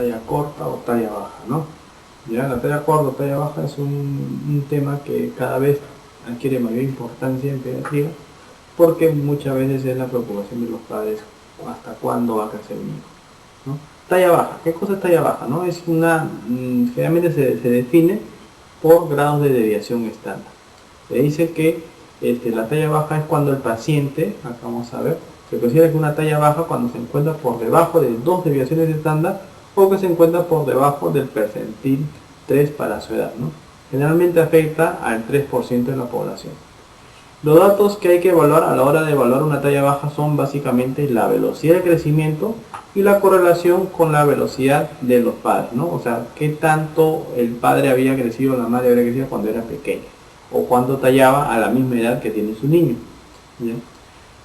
talla corta o talla baja, ¿no? Ya la talla corta o talla baja es un tema que cada vez adquiere mayor importancia en pediatría, porque muchas veces es la preocupación de los padres hasta cuándo va a crecer mi hijo, ¿no? Talla baja, ¿qué cosa es talla baja? ¿No? Es generalmente se define por grados de desviación estándar. Se dice que la talla baja es cuando el paciente, acá vamos a ver, se considera que una talla baja cuando se encuentra por debajo de 2 desviaciones estándar o que se encuentra por debajo del percentil 3 para su edad, ¿no? Generalmente afecta al 3% de la población. Los datos que hay que evaluar a la hora de evaluar una talla baja son básicamente la velocidad de crecimiento y la correlación con la velocidad de los padres, ¿no? O sea, qué tanto el padre había crecido, la madre había crecido cuando era pequeña, o cuánto tallaba a la misma edad que tiene su niño, ¿ya?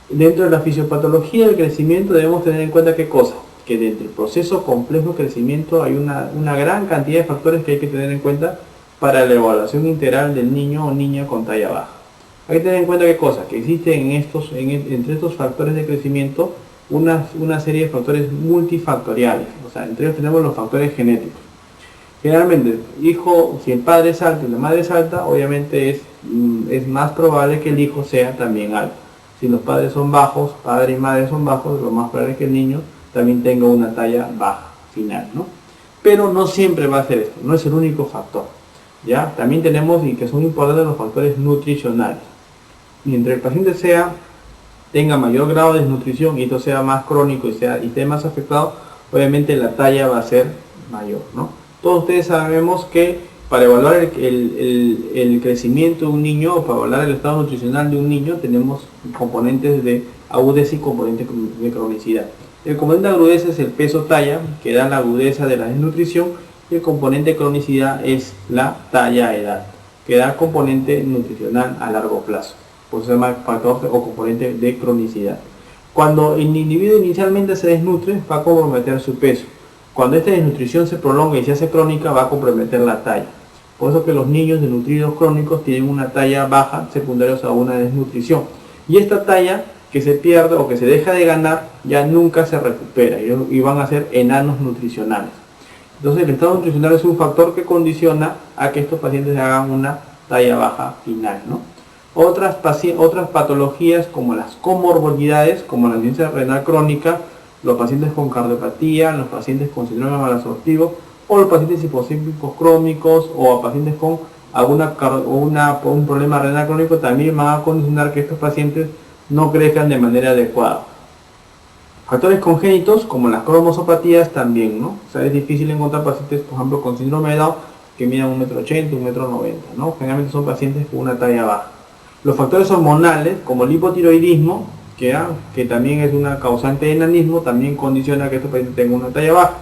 Dentro de la fisiopatología del crecimiento debemos tener en cuenta qué cosa, que dentro del proceso complejo de crecimiento hay una gran cantidad de factores que hay que tener en cuenta para la evaluación integral del niño o niña con talla baja. Hay que tener en cuenta qué cosa, que existen entre estos factores de crecimiento una serie de factores multifactoriales, o sea, entre ellos tenemos los factores genéticos. Generalmente, si el padre es alto y la madre es alta, obviamente es más probable que el hijo sea también alto. Si los padres son bajos, padre y madre son bajos, lo más probable es que el niño también tenga una talla baja final, ¿no? Pero no siempre va a ser esto, no es el único factor, ¿ya? También tenemos, y que son importantes, los factores nutricionales. Mientras el paciente tenga mayor grado de desnutrición y esto sea más crónico y esté más afectado, obviamente la talla va a ser mayor, ¿no? Todos ustedes sabemos que para evaluar el crecimiento de un niño o para evaluar el estado nutricional de un niño tenemos componentes de agudeza y componentes de cronicidad. El componente de agudeza es el peso talla, que da la agudeza de la desnutrición, y el componente de cronicidad es la talla edad, que da componente nutricional a largo plazo. Por eso se llama factor o componente de cronicidad. Cuando el individuo inicialmente se desnutre, va a comprometer su peso. Cuando esta desnutrición se prolonga y se hace crónica, va a comprometer la talla. Por eso que los niños desnutridos crónicos tienen una talla baja secundaria a una desnutrición. Y esta talla que se pierde o que se deja de ganar ya nunca se recupera y van a ser enanos nutricionales. Entonces el estado nutricional es un factor que condiciona a que estos pacientes hagan una talla baja final, ¿no? Otras patologías como las comorbilidades, como la insuficiencia renal crónica, los pacientes con cardiopatía, los pacientes con síndrome malabsortivo, o los pacientes hipocíclicos crónicos, o pacientes con un problema renal crónico, también van a condicionar que estos pacientes no crezcan de manera adecuada. Factores congénitos como las cromosopatías también, ¿no? O sea, es difícil encontrar pacientes, por ejemplo, con síndrome de Down que midan 1,80 m, 1,90 m, ¿no? Generalmente son pacientes con una talla baja. Los factores hormonales como el hipotiroidismo, que también es una causante de enanismo, también condiciona que estos pacientes tengan una talla baja.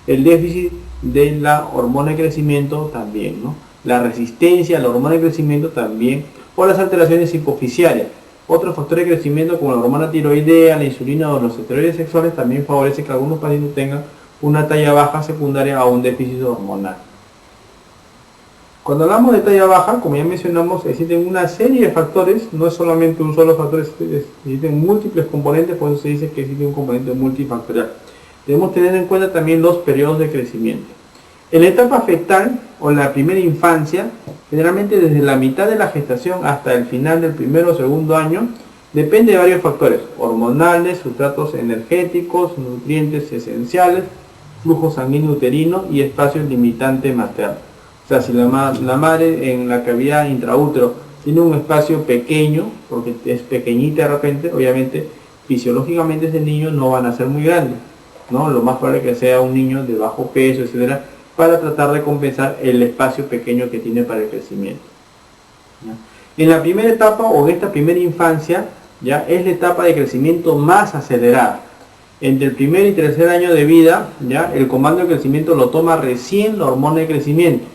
El déficit de la hormona de crecimiento también, ¿no? La resistencia a la hormona de crecimiento también, o las alteraciones hipofisiarias. Otros factores de crecimiento como la hormona tiroidea, la insulina o los esteroides sexuales también favorecen que algunos pacientes tengan una talla baja secundaria a un déficit hormonal. Cuando hablamos de talla baja, como ya mencionamos, existen una serie de factores, no es solamente un solo factor, existen múltiples componentes, por eso se dice que existe un componente multifactorial. Debemos tener en cuenta también los periodos de crecimiento. En la etapa fetal o en la primera infancia, generalmente desde la mitad de la gestación hasta el final del primero o segundo año, depende de varios factores: hormonales, sustratos energéticos, nutrientes esenciales, flujo sanguíneo uterino y espacio limitante materno. O sea, si la madre en la cavidad intraútero tiene un espacio pequeño, porque es pequeñita de repente, obviamente fisiológicamente ese niño no va a nacer muy grande, ¿no? Lo más probable es que sea un niño de bajo peso, etcétera, para tratar de compensar el espacio pequeño que tiene para el crecimiento, ¿ya? En la primera etapa o en esta primera infancia, ya es la etapa de crecimiento más acelerada. Entre el primer y tercer año de vida, ya el comando de crecimiento lo toma recién la hormona de crecimiento,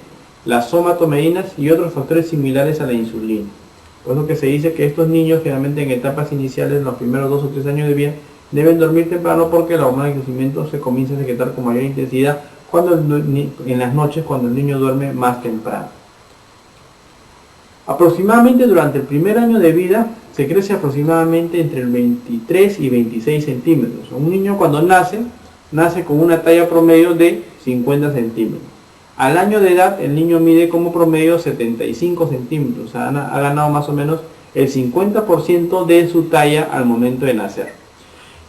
las somatomedinas y otros factores similares a la insulina. Por eso que se dice que estos niños, generalmente en etapas iniciales, en los primeros 2 o 3 años de vida, deben dormir temprano, porque la hormona de crecimiento se comienza a secretar con mayor intensidad en las noches, cuando el niño duerme más temprano. Aproximadamente durante el primer año de vida se crece aproximadamente entre el 23 y 26 centímetros. Un niño cuando nace nace con una talla promedio de 50 centímetros. Al año de edad el niño mide como promedio 75 centímetros, o sea, ha ganado más o menos el 50% de su talla al momento de nacer.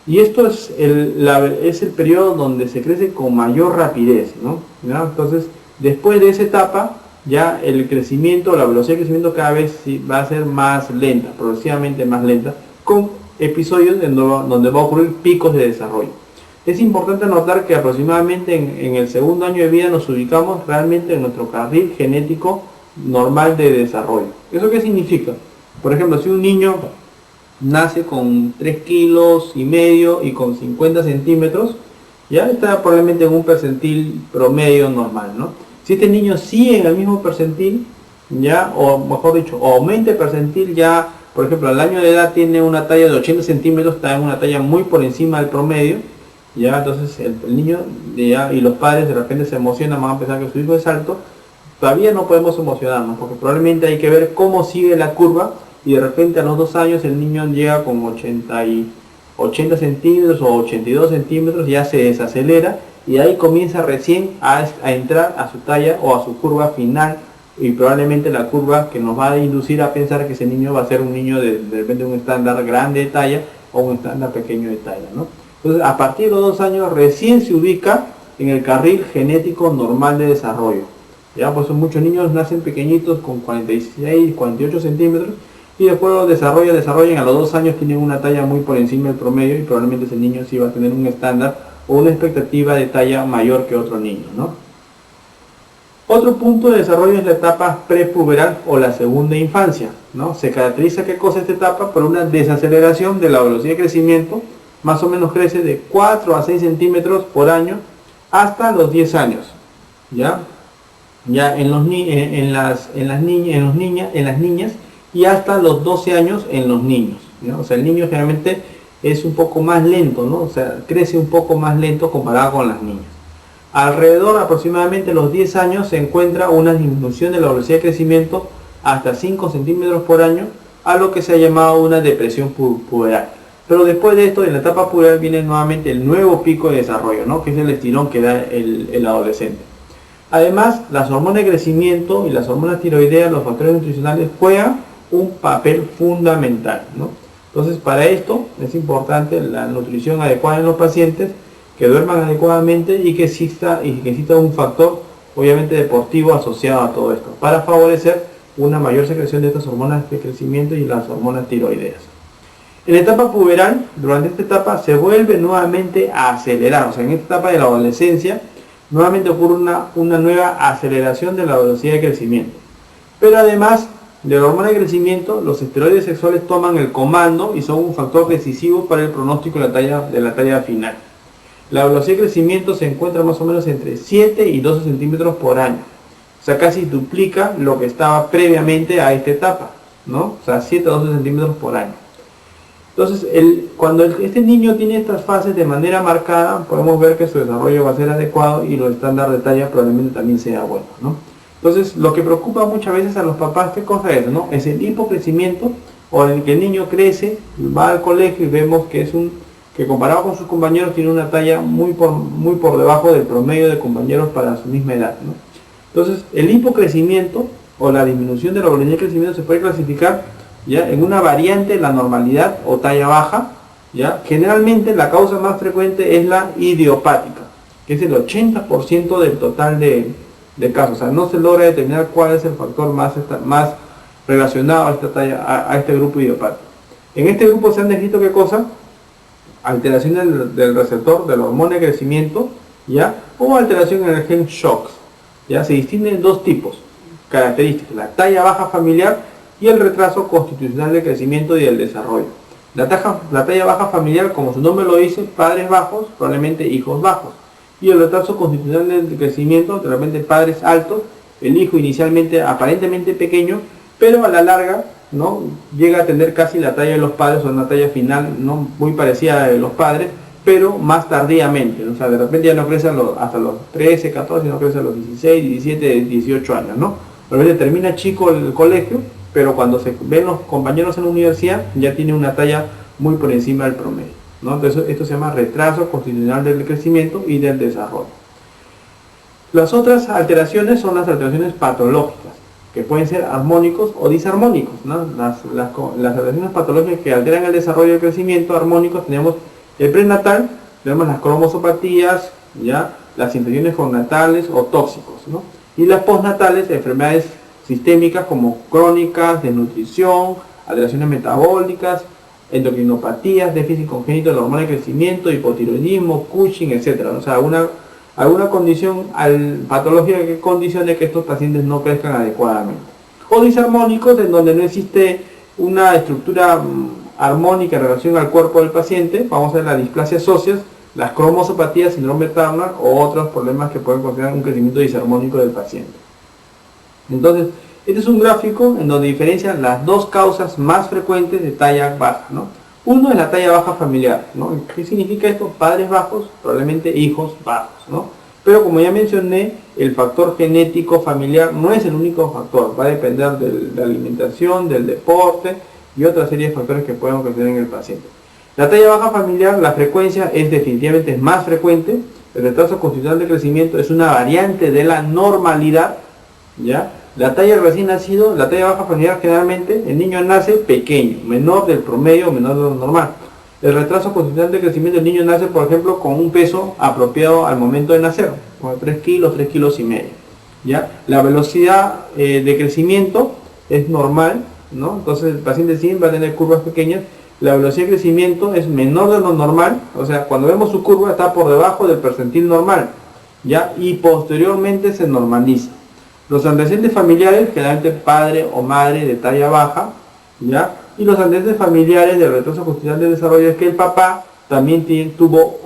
Y esto es el periodo donde se crece con mayor rapidez, ¿no? ¿Ya? Entonces, después de esa etapa, ya el crecimiento, la velocidad de crecimiento cada vez va a ser más lenta, progresivamente más lenta, con episodios donde va a ocurrir picos de desarrollo. Es importante notar que aproximadamente en el segundo año de vida nos ubicamos realmente en nuestro carril genético normal de desarrollo. ¿Eso qué significa? Por ejemplo, si un niño nace con 3,5 kilos y con 50 centímetros, ya está probablemente en un percentil promedio normal, ¿no? Si este niño sigue en el mismo percentil, ya, o mejor dicho, o aumenta el percentil, ya, por ejemplo, al año de edad tiene una talla de 80 centímetros, está en una talla muy por encima del promedio, ya, entonces el niño ya, y los padres de repente se emocionan, van a pensar que su hijo es alto. Todavía no podemos emocionarnos, porque probablemente hay que ver cómo sigue la curva, y de repente a los 2 años el niño llega con 80 centímetros o 82 centímetros, ya se desacelera, y ahí comienza recién a entrar a su talla o a su curva final, y probablemente la curva que nos va a inducir a pensar que ese niño va a ser un niño de repente un estándar grande de talla o un estándar pequeño de talla, ¿no? Entonces, a partir de los 2 años recién se ubica en el carril genético normal de desarrollo. Ya, pues muchos niños nacen pequeñitos con 46, 48 centímetros, y después desarrollan, a los 2 años tienen una talla muy por encima del promedio, y probablemente ese niño sí va a tener un estándar o una expectativa de talla mayor que otro niño, ¿no? Otro punto de desarrollo es la etapa prepuberal o la segunda infancia, ¿no? Se caracteriza, ¿qué cosa esta etapa? Por una desaceleración de la velocidad de crecimiento. Más o menos crece de 4 a 6 centímetros por año hasta los 10 años, ¿ya? Ya en las niñas, y hasta los 12 años en los niños, ¿no? O sea, el niño generalmente es un poco más lento, ¿no? O sea, crece un poco más lento comparado con las niñas. Alrededor aproximadamente los 10 años se encuentra una disminución de la velocidad de crecimiento hasta 5 centímetros por año, a lo que se ha llamado una depresión puberal. Pero después de esto, en la etapa puberal, viene nuevamente el nuevo pico de desarrollo, ¿no? Que es el estirón que da el adolescente. Además, las hormonas de crecimiento y las hormonas tiroideas, los factores nutricionales, juegan un papel fundamental, ¿no? Entonces, para esto es importante la nutrición adecuada en los pacientes, que duerman adecuadamente y que exista un factor, obviamente, deportivo asociado a todo esto, para favorecer una mayor secreción de estas hormonas de crecimiento y las hormonas tiroideas. En la etapa puberal, durante esta etapa se vuelve nuevamente a acelerar, o sea, en esta etapa de la adolescencia, nuevamente ocurre una nueva aceleración de la velocidad de crecimiento. Pero además de la hormona de crecimiento, los esteroides sexuales toman el comando y son un factor decisivo para el pronóstico de la talla final. La velocidad de crecimiento se encuentra más o menos entre 7 y 12 centímetros por año. O sea, casi duplica lo que estaba previamente a esta etapa, ¿no? O sea, 7 a 12 centímetros por año. Entonces, cuando este niño tiene estas fases de manera marcada, podemos ver que su desarrollo va a ser adecuado y los estándares de talla probablemente también sea bueno, ¿no? Entonces, lo que preocupa muchas veces a los papás, ¿qué cosa es, no? Es el hipocrecimiento, o en el que el niño crece, va al colegio y vemos que que comparado con sus compañeros tiene una talla muy por debajo del promedio de compañeros para su misma edad, ¿no? Entonces, el hipocrecimiento o la disminución de la velocidad de crecimiento se puede clasificar ya en una variante de la normalidad o talla baja, ya. Generalmente la causa más frecuente es la idiopática, que es el 80% del total de casos. O sea, no se logra determinar cuál es el factor más relacionado a esta talla, a este grupo idiopático. En este grupo se han descrito, ¿qué cosa? Alteración del receptor de la hormona de crecimiento, ya, o alteración en el gen SHOX. Ya se distinguen dos tipos características: la talla baja familiar y el retraso constitucional de crecimiento y del desarrollo. La talla baja familiar, como su nombre lo dice, padres bajos, probablemente hijos bajos. Y el retraso constitucional del crecimiento, realmente padres altos, el hijo inicialmente aparentemente pequeño, pero a la larga, ¿no?, llega a tener casi la talla de los padres, o una talla final, ¿no?, muy parecida a de los padres, pero más tardíamente. O sea, de repente ya no crece hasta los 13, 14, sino crece a los 16, 17, 18 años, ¿no? Realmente termina chico el colegio, pero cuando se ven los compañeros en la universidad ya tiene una talla muy por encima del promedio. ¿no? Entonces esto se llama retraso constitucional del crecimiento y del desarrollo. Las otras alteraciones son las alteraciones patológicas, que pueden ser armónicos o disarmónicos, ¿no? Las alteraciones patológicas que alteran el desarrollo y el crecimiento armónicos tenemos el prenatal, tenemos las cromosopatías, ¿ya? Las infecciones connatales o tóxicos, ¿no? Y las postnatales, enfermedades sistémicas como crónicas, desnutrición, alteraciones metabólicas, endocrinopatías, déficit congénito de la hormona de crecimiento, hipotiroidismo, Cushing, etc. O sea, alguna condición patológica que condicione que estos pacientes no crezcan adecuadamente. O disarmónicos, en donde no existe una estructura armónica en relación al cuerpo del paciente. Vamos a ver las displasias óseas, las cromosopatías, síndrome de Turner o otros problemas que pueden considerar un crecimiento disarmónico del paciente. Entonces, este es un gráfico en donde diferencian las dos causas más frecuentes de talla baja, ¿no? Uno es la talla baja familiar, ¿no? ¿Qué significa esto? Padres bajos, probablemente hijos bajos, ¿no? Pero como ya mencioné, el factor genético familiar no es el único factor, va a depender de la alimentación, del deporte y otra serie de factores que pueden ocurrir en el paciente. La talla baja familiar, la frecuencia es definitivamente más frecuente. El retraso constitucional de crecimiento es una variante de la normalidad, ¿ya? La talla recién nacido, la talla baja familiar, generalmente el niño nace pequeño, menor del promedio, menor de lo normal. El retraso constitucional de crecimiento, el niño nace, por ejemplo, con un peso apropiado al momento de nacer, como 3 kilos, 3 kilos y medio. ¿Ya? La velocidad de crecimiento es normal, ¿no? Entonces el paciente siempre va a tener curvas pequeñas. La velocidad de crecimiento es menor de lo normal, o sea, cuando vemos su curva está por debajo del percentil normal, ¿ya? Y posteriormente se normaliza. Los antecedentes familiares, generalmente padre o madre de talla baja, ¿ya? Y los antecedentes familiares del retraso constitucional de desarrollo es que el papá también tuvo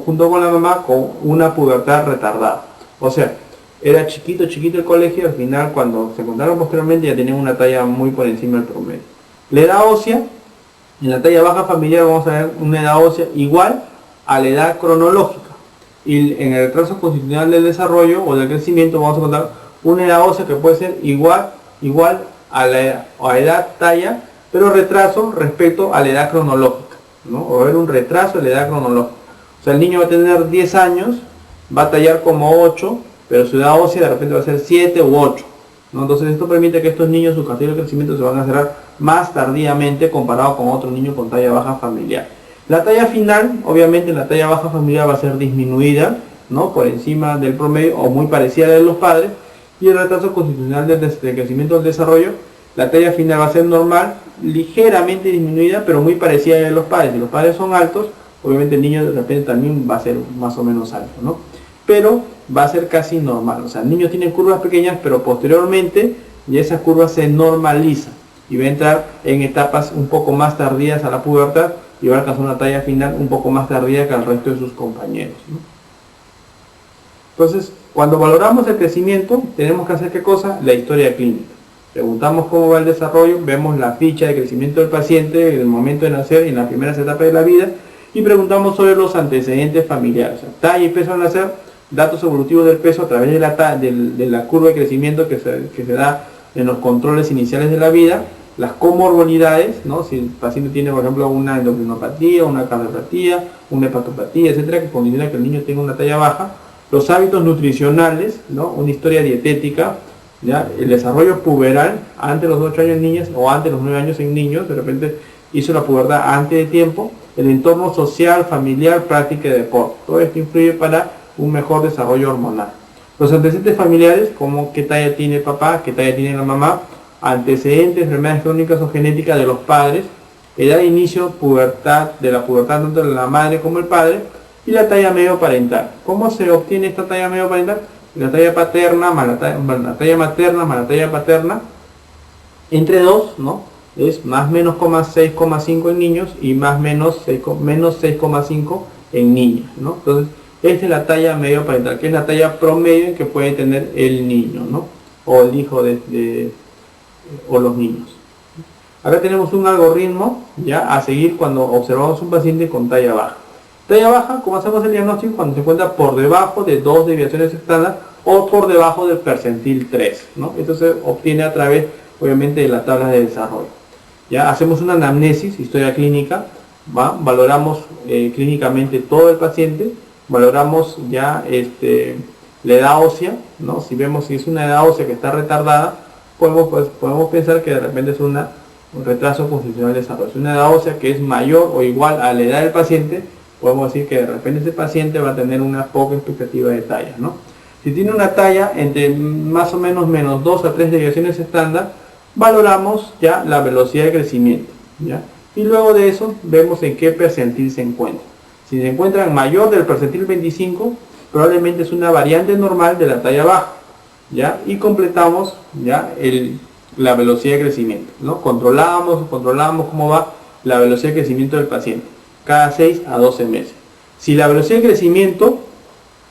junto con la mamá con una pubertad retardada. O sea, era chiquito el colegio y al final cuando se encontraron posteriormente ya tenían una talla muy por encima del promedio. La edad ósea, en la talla baja familiar vamos a ver una edad ósea igual a la edad cronológica. Y en el retraso constitucional del desarrollo o del crecimiento vamos a encontrar una edad ósea que puede ser igual a la edad talla, pero retraso respecto a la edad cronológica, ¿no? O haber un retraso en la edad cronológica. O sea, el niño va a tener 10 años, va a tallar como 8, pero su edad ósea de repente va a ser 7 u 8, ¿no? Entonces esto permite que estos niños, su castillo de crecimiento se van a cerrar más tardíamente comparado con otro niño con talla baja familiar. La talla final, obviamente la talla baja familiar va a ser disminuida, ¿no? Por encima del promedio o muy parecida a la de los padres. Y el retraso constitucional del crecimiento del desarrollo, la talla final va a ser normal, ligeramente disminuida, pero muy parecida a la de los padres. Si los padres son altos, obviamente el niño de repente también va a ser más o menos alto, ¿no? Pero va a ser casi normal. O sea, el niño tiene curvas pequeñas, pero posteriormente ya esas curvas se normalizan y va a entrar en etapas un poco más tardías a la pubertad y va a alcanzar una talla final un poco más tardía que el resto de sus compañeros, ¿no? Entonces, cuando valoramos el crecimiento, tenemos que hacer ¿qué cosa? La historia clínica. Preguntamos cómo va el desarrollo, vemos la ficha de crecimiento del paciente en el momento de nacer y en las primeras etapas de la vida, y preguntamos sobre los antecedentes familiares, o sea, talla y peso al nacer, datos evolutivos del peso a través de la curva de crecimiento que se da en los controles iniciales de la vida, las comorbilidades, ¿no? Si el paciente tiene, por ejemplo, una endocrinopatía, una cardiopatía, una hepatopatía, etcétera, que condiciona que el niño tenga una talla baja, los hábitos nutricionales, ¿no? Una historia dietética, ¿ya? El desarrollo puberal antes de los 8 años en niñas o antes de los 9 años en niños, de repente hizo la pubertad antes de tiempo, el entorno social, familiar, práctica de deporte. Todo esto influye para un mejor desarrollo hormonal. Los antecedentes familiares, como qué talla tiene el papá, qué talla tiene la mamá, antecedentes, enfermedades crónicas o genéticas de los padres, edad de inicio, pubertad, de la pubertad tanto de la madre como el padre, y la talla medio parental. ¿Cómo se obtiene esta talla medio parental? La talla paterna más la talla materna más la talla paterna, entre 2, ¿no? Es más menos 6,5 en niños y más menos 6,5 en niñas, ¿no? Entonces, esta es la talla medio parental, que es la talla promedio que puede tener el niño, ¿no? O el hijo o los niños. Acá tenemos un algoritmo ya a seguir cuando observamos un paciente con talla baja. Talla baja, ¿cómo hacemos el diagnóstico? Cuando se encuentra por debajo de 2 desviaciones estándar o por debajo del percentil 3, ¿no? Esto se obtiene a través, obviamente, de la tabla de desarrollo. Ya hacemos una anamnesis, historia clínica, valoramos clínicamente todo el paciente, valoramos ya la edad ósea, ¿no? Si vemos si es una edad ósea que está retardada, podemos pensar que de repente es un retraso constitucional de desarrollo. Una edad ósea que es mayor o igual a la edad del paciente, podemos decir que de repente ese paciente va a tener una poca expectativa de talla, ¿no? Si tiene una talla entre más o menos menos 2 a 3 desviaciones estándar, valoramos ya la velocidad de crecimiento, ¿ya? Y luego de eso vemos en qué percentil se encuentra. Si se encuentra en mayor del percentil 25, probablemente es una variante normal de la talla baja, ¿ya? Y completamos ya la velocidad de crecimiento, ¿no? Controlamos cómo va la velocidad de crecimiento del paciente cada 6 a 12 meses. Si la velocidad de crecimiento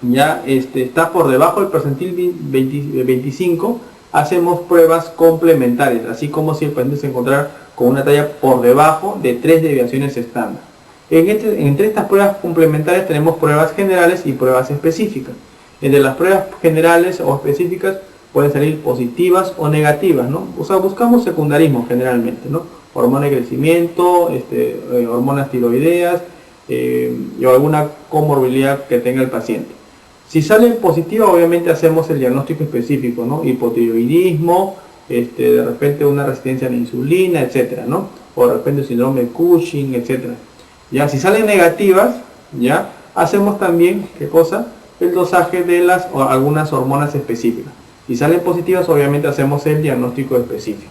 ya está por debajo del percentil 25, hacemos pruebas complementarias, así como si el paciente se encontrara con una talla por debajo de 3 desviaciones estándar. Entre estas pruebas complementarias tenemos pruebas generales y pruebas específicas. Entre las pruebas generales o específicas pueden salir positivas o negativas, ¿no? O sea, buscamos secundarismo generalmente, ¿no? Hormona de crecimiento, hormonas tiroideas o alguna comorbilidad que tenga el paciente. Si sale positiva, obviamente hacemos el diagnóstico específico, ¿no? Hipotiroidismo, de repente una resistencia a la insulina, etcétera, ¿no? O de repente síndrome de Cushing, etcétera. Ya, si salen negativas, ya hacemos también, ¿qué cosa? El dosaje de algunas hormonas específicas. Si salen positivas, obviamente hacemos el diagnóstico específico,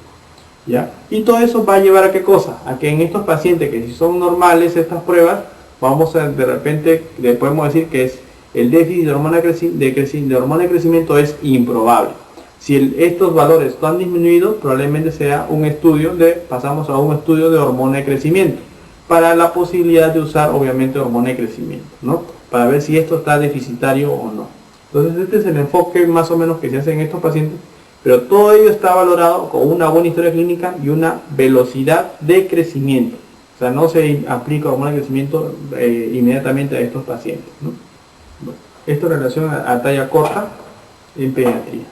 ¿ya? Y todo eso va a llevar a qué cosa? A que en estos pacientes que si son normales estas pruebas, vamos a de repente, le podemos decir que es el déficit de hormona de crecimiento es improbable. Si estos valores han disminuido, probablemente sea un estudio pasamos a un estudio de hormona de crecimiento, para la posibilidad de usar obviamente hormona de crecimiento, ¿no? Para ver si esto está deficitario o no. Entonces este es el enfoque más o menos que se hace en estos pacientes, pero todo ello está valorado con una buena historia clínica y una velocidad de crecimiento. O sea, no se aplica hormona de crecimiento inmediatamente a estos pacientes, ¿no? Bueno, esto en relación a talla corta en pediatría.